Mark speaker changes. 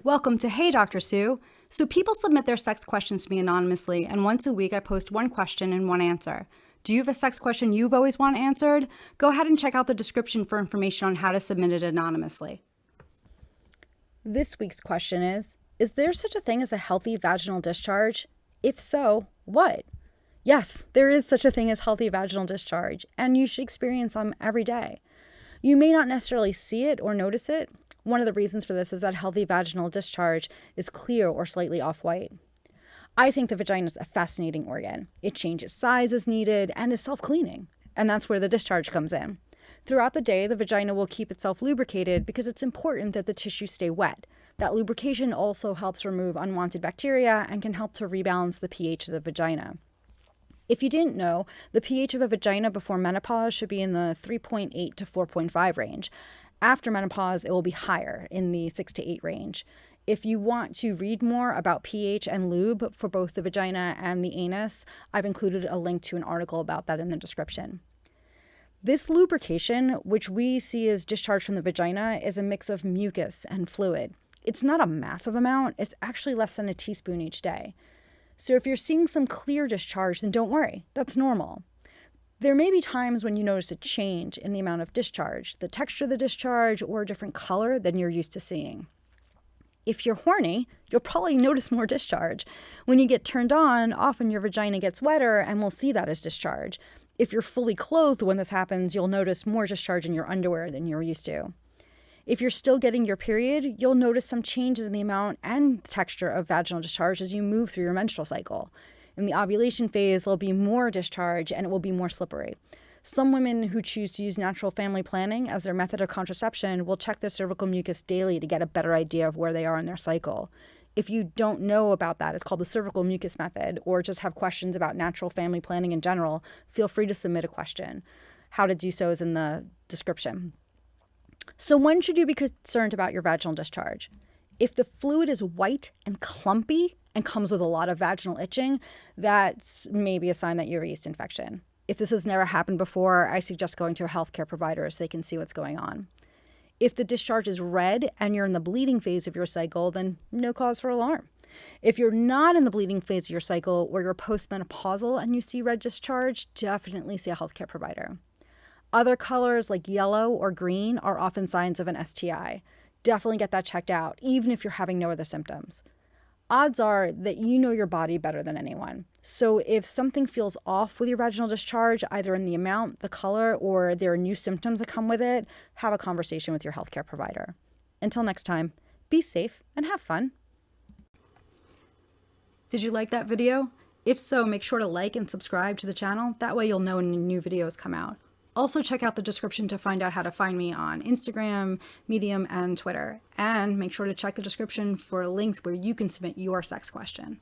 Speaker 1: Welcome to Hey Dr. Sue. So people submit their sex questions to me anonymously, and once a week I post one question and one answer. Do you have a sex question you've always wanted answered? Go ahead and check out the description for information on how to submit it anonymously. This week's question is there such a thing as a healthy vaginal discharge? If so, what? Yes, there is such a thing as healthy vaginal discharge, and you should experience them every day. You may not necessarily see it or notice it. One of the reasons for this is that healthy vaginal discharge is clear or slightly off-white. I think the vagina is a fascinating organ. It changes size as needed and is self-cleaning, and that's where the discharge comes in. Throughout the day, the vagina will keep itself lubricated because it's important that the tissues stay wet. That lubrication also helps remove unwanted bacteria and can help to rebalance the pH of the vagina. If you didn't know, the pH of a vagina before menopause should be in the 3.8 to 4.5 range. After menopause, it will be higher in the 6 to 8 range. If you want to read more about pH and lube for both the vagina and the anus, I've included a link to an article about that in the description. This lubrication, which we see as discharge from the vagina, is a mix of mucus and fluid. It's not a massive amount. It's actually less than a teaspoon each day. So if you're seeing some clear discharge, then don't worry. That's normal. There may be times when you notice a change in the amount of discharge, the texture of the discharge, or a different color than you're used to seeing. If you're horny, you'll probably notice more discharge. When you get turned on, often your vagina gets wetter and we'll see that as discharge. If you're fully clothed when this happens, you'll notice more discharge in your underwear than you're used to. If you're still getting your period, you'll notice some changes in the amount and texture of vaginal discharge as you move through your menstrual cycle. In the ovulation phase, there'll be more discharge and it will be more slippery. Some women who choose to use natural family planning as their method of contraception will check their cervical mucus daily to get a better idea of where they are in their cycle. If you don't know about that, it's called the cervical mucus method, or just have questions about natural family planning in general, feel free to submit a question. How to do so is in the description. So when should you be concerned about your vaginal discharge? If the fluid is white and clumpy and comes with a lot of vaginal itching, that's maybe a sign that you have a yeast infection. If this has never happened before, I suggest going to a healthcare provider so they can see what's going on. If the discharge is red and you're in the bleeding phase of your cycle, then no cause for alarm. If you're not in the bleeding phase of your cycle or you're postmenopausal and you see red discharge, definitely see a healthcare provider. Other colors like yellow or green are often signs of an STI. Definitely get that checked out, even if you're having no other symptoms. Odds are that you know your body better than anyone. So if something feels off with your vaginal discharge, either in the amount, the color, or there are new symptoms that come with it, have a conversation with your healthcare provider. Until next time, be safe and have fun. Did you like that video? If so, make sure to like and subscribe to the channel. That way you'll know when new videos come out. Also check out the description to find out how to find me on Instagram, Medium, and Twitter. And make sure to check the description for links where you can submit your sex question.